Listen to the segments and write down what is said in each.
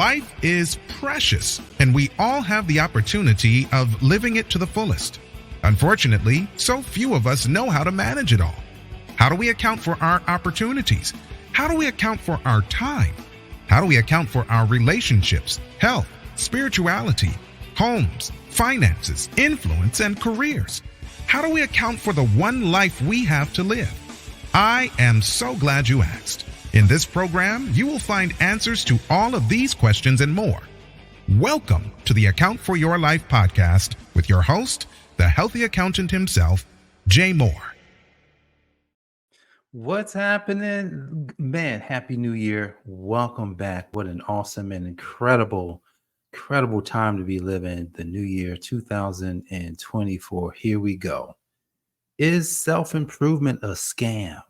Life is precious, and we all have the opportunity of living it to the fullest. Unfortunately, so few of us know how to manage it all. How do we account for our opportunities? How do we account for our time? How do we account for our relationships, health, spirituality, homes, finances, influence, and careers? How do we account for the one life we have to live? I am so glad you asked. In this program, you will find answers to all of these questions and more. Welcome to the Account for Your Life podcast with your host, the healthy accountant himself, Jay Moore. What's happening? Man, Happy New Year. Welcome back. What an awesome and incredible time to be living the new year 2024. Here we go. Is self-improvement a scam?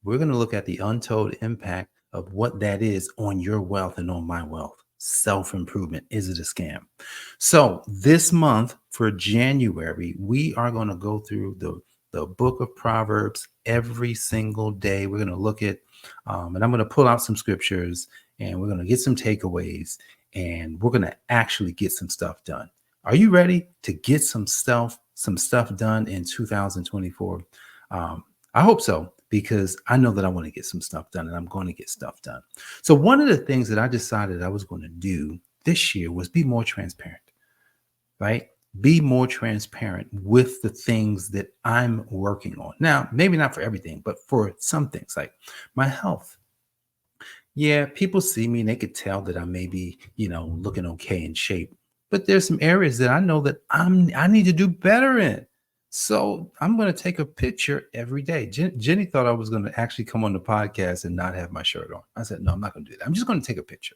We're going to look at the untold impact of what that is on your wealth and on my wealth. Self-improvement. Is it a scam? So this month for January, we are going to go through the book of Proverbs every single day. We're going to look at, and I'm going to pull out some scriptures and we're going to get some takeaways and we're going to actually get some stuff done. Are you ready to get some stuff done in 2024? I hope so, because I know that I want to get some stuff done and I'm going to get stuff done. So one of the things that I decided I was going to do this year was be more transparent, right? Be more transparent with the things that I'm working on. Now, maybe not for everything, but for some things like my health. Yeah, people see me and they could tell that I may be, looking okay in shape, but there's some areas that I know that I need to do better in. So I'm going to take a picture every day. Jenny thought I was going to actually come on the podcast and not have my shirt on. I said, no, I'm not going to do that. I'm just going to take a picture.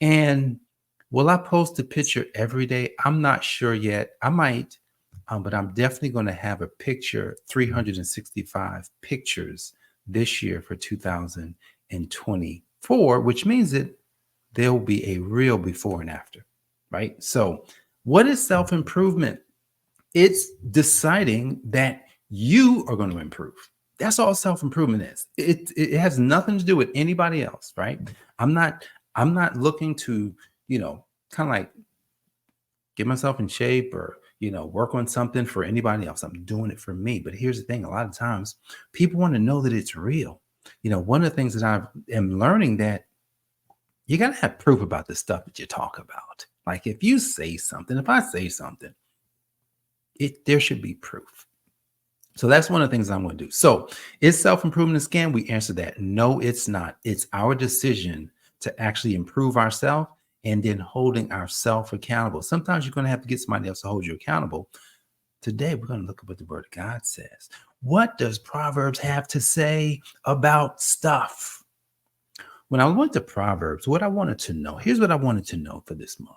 And will I post a picture every day? I'm not sure yet. I might, but I'm definitely going to have a picture, 365 pictures this year for 2024, which means that there will be a real before and after, right? So what is self-improvement? It's deciding that you are going to improve. That's all self-improvement is. It has nothing to do with anybody else, right? I'm not looking to, kind of like get myself in shape or, work on something for anybody else. I'm doing it for me. But here's the thing. A lot of times people want to know that it's real. One of the things that I am learning that you got to have proof about the stuff that you talk about. Like if I say something, there should be proof. So that's one of the things I'm going to do. So is self-improvement a scam? We answer that. No, it's not. It's our decision to actually improve ourselves and then holding ourselves accountable. Sometimes you're going to have to get somebody else to hold you accountable. Today, we're going to look at what the Word of God says. What does Proverbs have to say about stuff? When I went to Proverbs, what I wanted to know, here's what I wanted to know for this month.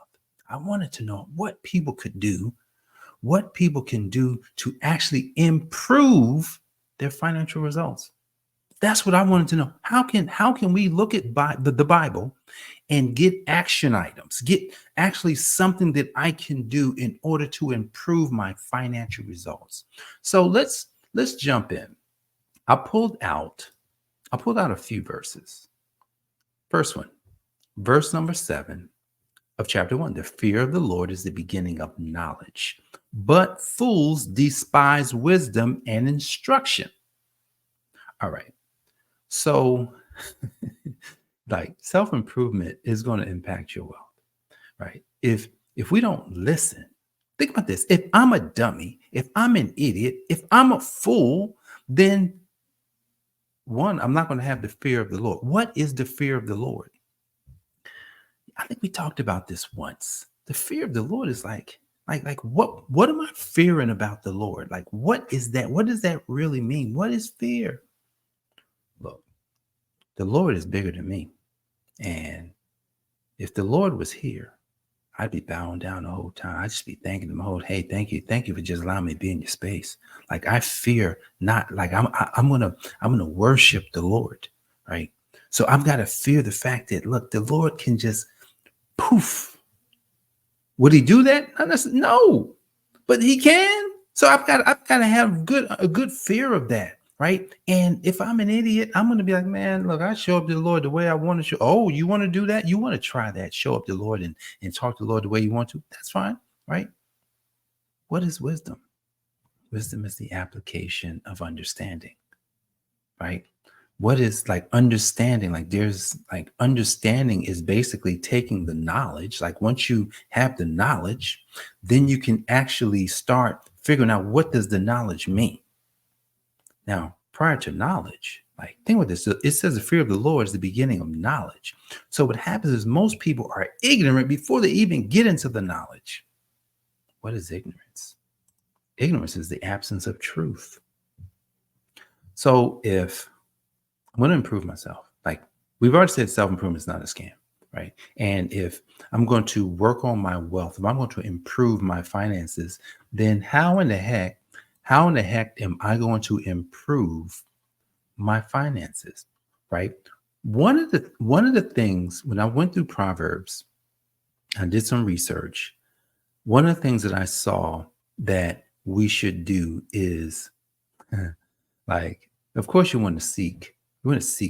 I wanted to know what people could do, what people can do to actually improve their financial results. That's what I wanted to know. How can we look at the Bible and get action items, get actually something that I can do in order to improve my financial results? So let's jump in. I pulled out a few verses. First one, verse number 7 of chapter 1. The fear of the Lord is the beginning of knowledge, but fools despise wisdom and instruction. All right. So like self-improvement is going to impact your wealth, right? If we don't listen, think about this. If I'm a dummy, if I'm an idiot, if I'm a fool, then one, I'm not going to have the fear of the Lord. What is the fear of the Lord? I think we talked about this once. The fear of the Lord is like what am I fearing about the Lord? Like, what is that? What does that really mean? What is fear? Look, the Lord is bigger than me. And if the Lord was here, I'd be bowing down the whole time. I'd just be thanking him, hey, thank you for just allowing me to be in your space. Like I fear not, like I'm gonna worship the Lord, right? So I've got to fear the fact that look, the Lord can just poof. Would he do that? No, but he can. So I've got to have a good fear of that, right? And if I'm an idiot, I'm going to be like, man, look, I show up to the Lord the way I want to show. Oh, you want to do that? You want to try that? Show up to the Lord and talk to the Lord the way you want to? That's fine, right? What is wisdom? Wisdom is the application of understanding, right? What is like understanding? Like there's like understanding is basically taking the knowledge. Like once you have the knowledge, then you can actually start figuring out what does the knowledge mean. Now, prior to knowledge, like think with this, it says the fear of the Lord is the beginning of knowledge. So what happens is most people are ignorant before they even get into the knowledge. What is ignorance? Ignorance is the absence of truth. So if I'm going to improve myself, like we've already said, self-improvement is not a scam, right? And if I'm going to work on my wealth, if I'm going to improve my finances, then how in the heck am I going to improve my finances, right? One of the things when I went through Proverbs, I did some research. One of the things that I saw that we should do is like, of course, you want to seek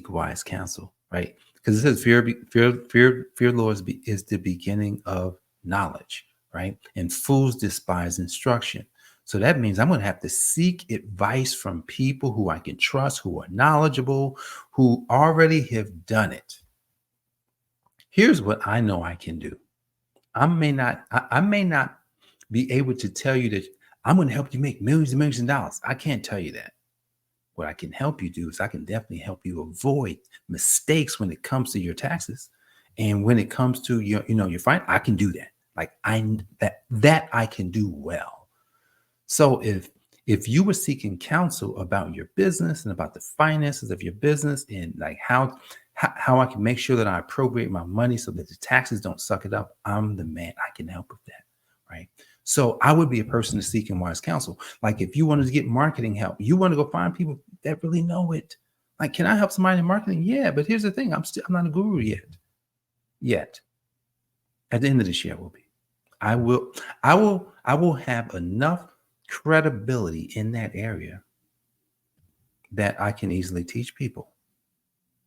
wise counsel, right? Because it says fear of the Lord is the beginning of knowledge, right? And fools despise instruction. So that means I'm going to have to seek advice from people who I can trust, who are knowledgeable, who already have done it. Here's what I know I can do. I may not be able to tell you that I'm going to help you make millions and millions of dollars. I can't tell you that. What I can help you do is I can definitely help you avoid mistakes when it comes to your taxes. And when it comes to your fine, I can do that. Like that I can do well. So if you were seeking counsel about your business and about the finances of your business and like how I can make sure that I appropriate my money so that the taxes don't suck it up, I'm the man. I can help with that, right? So I would be a person to seek wise counsel. Like if you wanted to get marketing help, you want to go find people that really know it. Like, can I help somebody in marketing? Yeah, but here's the thing: I'm not a guru yet. Yet, at the end of this year, I will be. I will have enough credibility in that area that I can easily teach people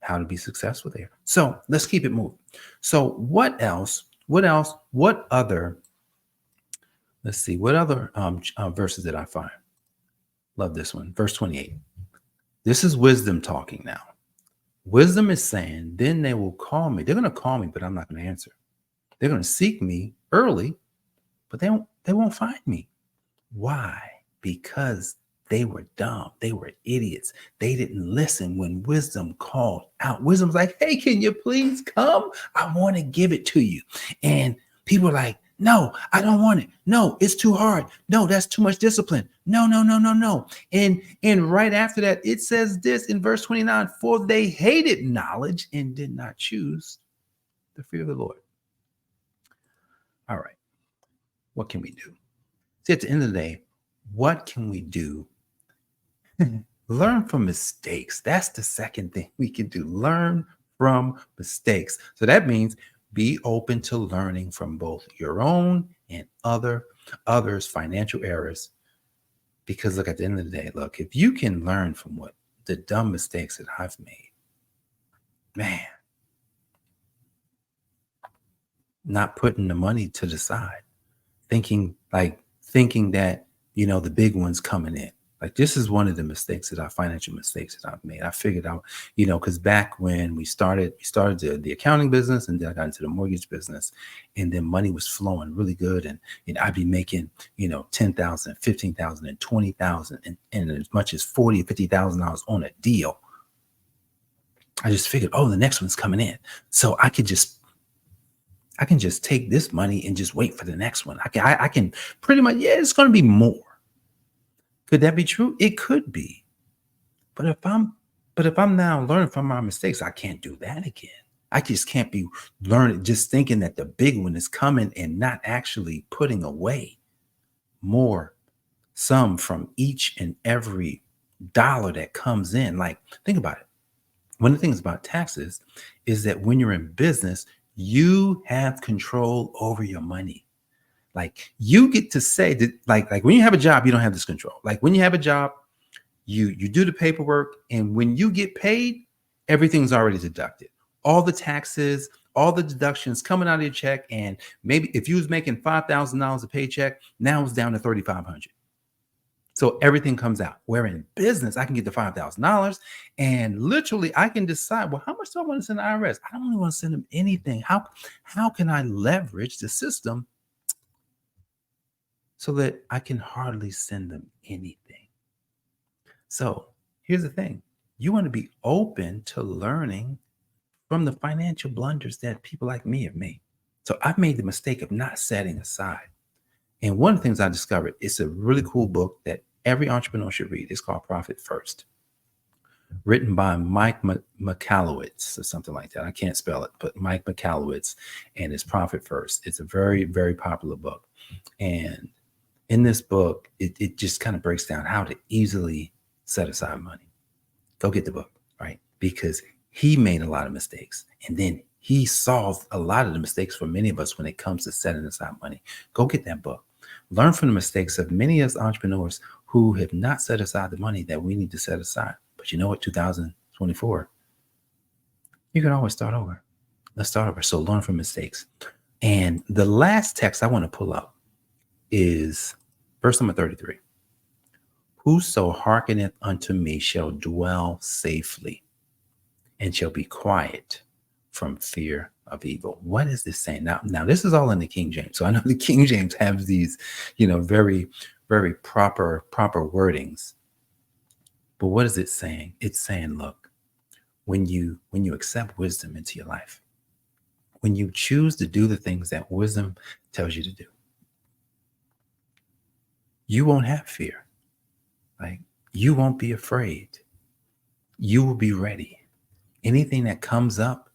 how to be successful there. So let's keep it moving. So what else? What other? Let's see. What other verses did I find? Love this one. Verse 28. This is wisdom talking now. Wisdom is saying, then they will call me. They're going to call me, but I'm not going to answer. They're going to seek me early, but they won't find me. Why? Because they were dumb. They were idiots. They didn't listen when wisdom called out. Wisdom's like, hey, can you please come? I want to give it to you. And people are like, no, I don't want it. No, it's too hard. No, that's too much discipline. No. And right after that, it says this in verse 29, for they hated knowledge and did not choose the fear of the Lord. All right. What can we do? See, at the end of the day, what can we do? Learn from mistakes. That's the second thing we can do. Learn from mistakes. So that means be open to learning from both your own and others' financial errors. Because look, at the end of the day, look, if you can learn from what the dumb mistakes that I've made, man, not putting the money to the side, thinking that, the big one's coming in. Like this is one of the financial mistakes that I've made. I figured out, because back when we started the accounting business and then I got into the mortgage business and then money was flowing really good. And I'd be making, 10,000, 15,000 and 20,000 and as much as 40 or $50,000 on a deal. I just figured, the next one's coming in. So I can just take this money and just wait for the next one. I can pretty much, it's going to be more. Could that be true? It could be. But if I'm now learning from my mistakes, I can't do that again. I just can't be learning, just thinking that the big one is coming and not actually putting away more sum from each and every dollar that comes in. Like, think about it. One of the things about taxes is that when you're in business, you have control over your money. Like you get to say that, like when you have a job, you don't have this control. Like when you have a job, You do the paperwork, and when you get paid, everything's already deducted. All the taxes, all the deductions coming out of your check. And maybe if you was making $5,000 a paycheck, now it's down to 3,500. So everything comes out. Where in business, I can get the $5,000 and literally I can decide, well, how much do I want to send the IRS? I don't really want to send them anything. How can I leverage the system so that I can hardly send them anything? So here's the thing. You want to be open to learning from the financial blunders that people like me have made. So I've made the mistake of not setting aside. And one of the things I discovered, it's a really cool book that every entrepreneur should read. It's called Profit First, written by Mike Michalowicz or something like that. I can't spell it, but Mike Michalowicz, and it's Profit First. It's a very, very popular book. And in this book, it just kind of breaks down how to easily set aside money. Go get the book, right? Because he made a lot of mistakes. And then he solved a lot of the mistakes for many of us when it comes to setting aside money. Go get that book. Learn from the mistakes of many of us entrepreneurs who have not set aside the money that we need to set aside. But you know what, 2024, you can always start over. Let's start over. So learn from mistakes. And the last text I want to pull up is verse number 33. Whoso hearkeneth unto me shall dwell safely and shall be quiet from fear of evil. What is this saying? Now this is all in the King James. So I know the King James has these, very, very proper wordings. But what is it saying? It's saying, look, when you accept wisdom into your life, when you choose to do the things that wisdom tells you to do, you won't have fear. Like, you won't be afraid. You will be ready. Anything that comes up,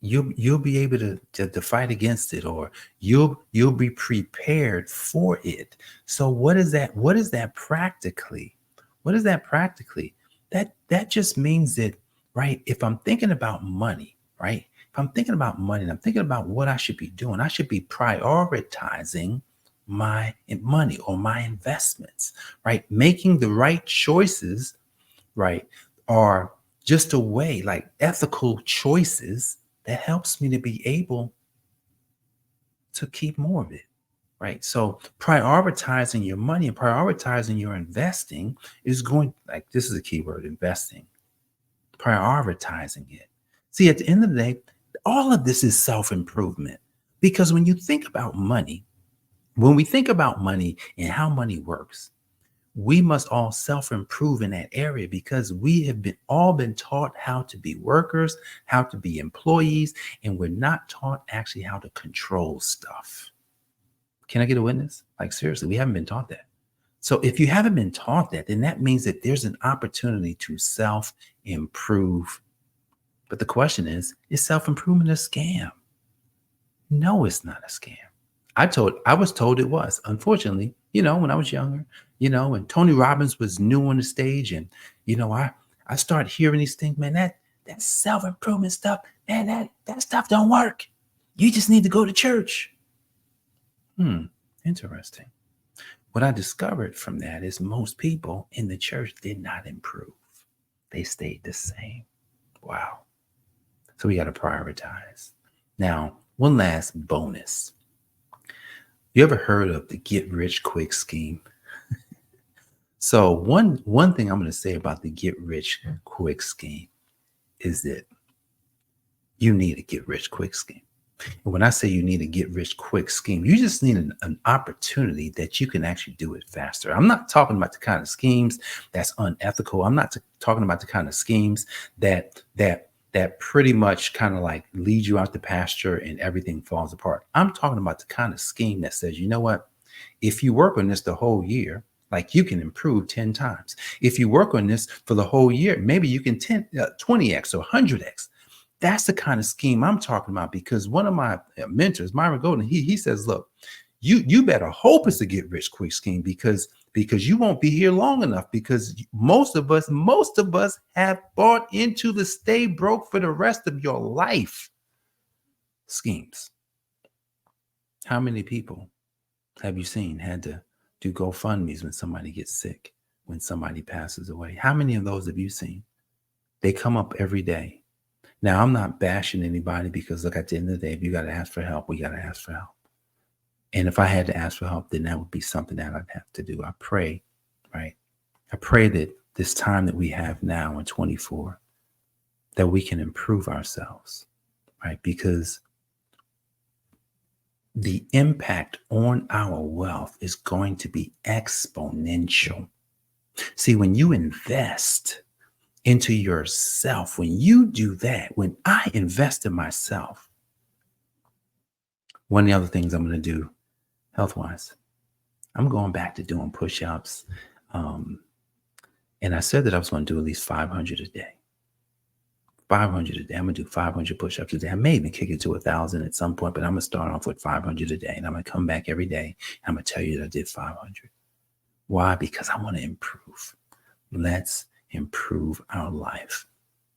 you'll be able to fight against it, or you'll be prepared for it. So what is that? What is that practically? What is that practically? That just means that, right? If I'm thinking about money, right? If I'm thinking about money and I'm thinking about what I should be doing, I should be prioritizing my money or my investments, right? Making the right choices, right, are just a way, like ethical choices that helps me to be able to keep more of it, right? So prioritizing your money and prioritizing your investing is going, like, this is a key word, investing, prioritizing it. See, at the end of the day, all of this is self-improvement, because when you think about money, when we think about money and how money works, we must all self-improve in that area, because we have all been taught how to be workers, how to be employees, and we're not taught actually how to control stuff. Can I get a witness? Like, seriously, we haven't been taught that. So if you haven't been taught that, then that means that there's an opportunity to self-improve. But the question is self-improvement a scam? No, it's not a scam. I was told it was, unfortunately, when I was younger, and Tony Robbins was new on the stage, and, I started hearing these things, man, that self-improvement stuff, man, that stuff don't work. You just need to go to church. Interesting. What I discovered from that is most people in the church did not improve. They stayed the same. Wow. So we got to prioritize. Now, one last bonus. You ever heard of the get rich quick scheme? So one thing I'm going to say about the get rich quick scheme is that you need a get rich quick scheme. And when I say you need a get rich quick scheme, you just need an opportunity that you can actually do it faster. I'm not talking about the kind of schemes that's unethical. I'm not talking about the kind of schemes that pretty much kind of like lead you out the pasture and everything falls apart. I'm talking about the kind of scheme that says, you know what? If you work on this the whole year, like, you can improve 10 times. If you work on this for the whole year, maybe you can 20x or 100x. That's the kind of scheme I'm talking about, because one of my mentors, Myron Golden, he says, look, you better hope it's a get rich quick scheme, because you won't be here long enough, because most of us have bought into the stay broke for the rest of your life schemes. How many people have you seen had to do GoFundMe's when somebody gets sick? when somebody passes away? How many of those have you seen? They come up every day. Now, I'm not bashing anybody because, look, at the end of the day, if you got to ask for help, we got to ask for help. And if I had to ask for help, then that would be something that I'd have to do. I pray, right? I pray that this time that we have now in 24, that we can improve ourselves, right? Because the impact on our wealth is going to be exponential. See, when you invest into yourself, when you do that, when I invest in myself, one of the other things I'm going to do health-wise, I'm going back to doing push-ups. And I said that I was going to do at least 500 a day. 500 a day. I'm going to do 500 push-ups a day. I may even kick it to 1,000 at some point, but I'm going to start off with 500 a day. And I'm going to come back every day. And I'm going to tell you that I did 500. Why? Because I want to improve. Let's improve our life.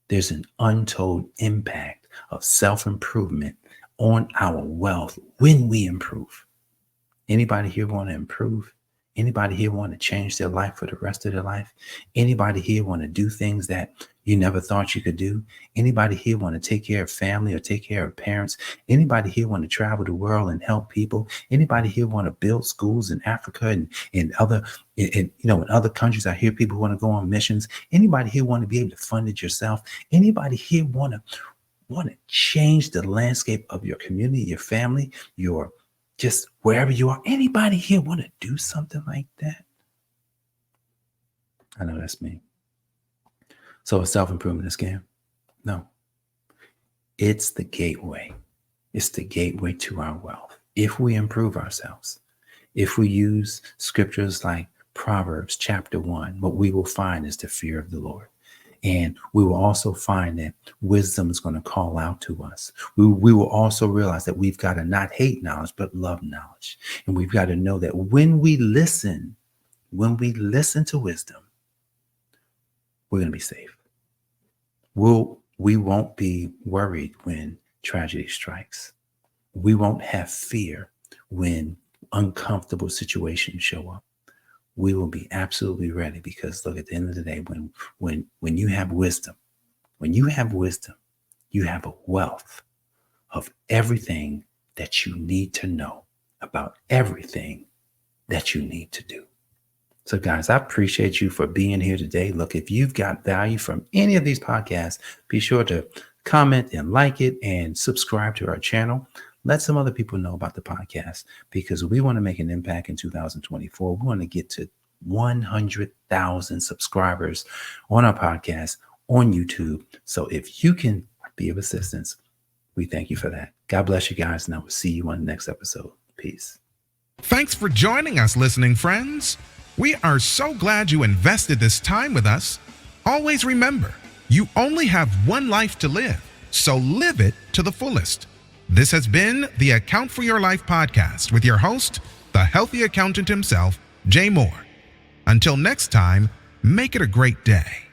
There's an untold impact of self-improvement on our wealth when we improve. Anybody here want to improve? Anybody here want to change their life for the rest of their life? Anybody here want to do things that you never thought you could do? Anybody here want to take care of family or take care of parents? Anybody here want to travel the world and help people? Anybody here want to build schools in Africa and in other countries? I hear people who want to go on missions. Anybody here want to be able to fund it yourself? Anybody here want to change the landscape of your community, your family, your just wherever you are? Anybody here want to do something like that? I know that's me. So is self-improvement a scam? No. It's the gateway. It's the gateway to our wealth. If we improve ourselves, if we use scriptures like Proverbs chapter 1, what we will find is the fear of the Lord. And we will also find that wisdom is going to call out to us. We will also realize that we've got to not hate knowledge, but love knowledge. And we've got to know that when we listen to wisdom, we're going to be safe. We won't be worried when tragedy strikes. We won't have fear when uncomfortable situations show up. We will be absolutely ready because, look, at the end of the day, when you have wisdom, you have a wealth of everything that you need to know about everything that you need to do. So guys, I appreciate you for being here today. Look, if you've got value from any of these podcasts, be sure to comment and like it and subscribe to our channel. Let some other people know about the podcast because we want to make an impact in 2024. We want to get to 100,000 subscribers on our podcast on YouTube. So if you can be of assistance, we thank you for that. God bless you guys, and I will see you on the next episode. Peace. Thanks for joining us, listening friends. We are so glad you invested this time with us. Always remember, you only have one life to live, so live it to the fullest. This has been the Account for Your Life podcast with your host, the healthy accountant himself, Jay Moore. Until next time, make it a great day.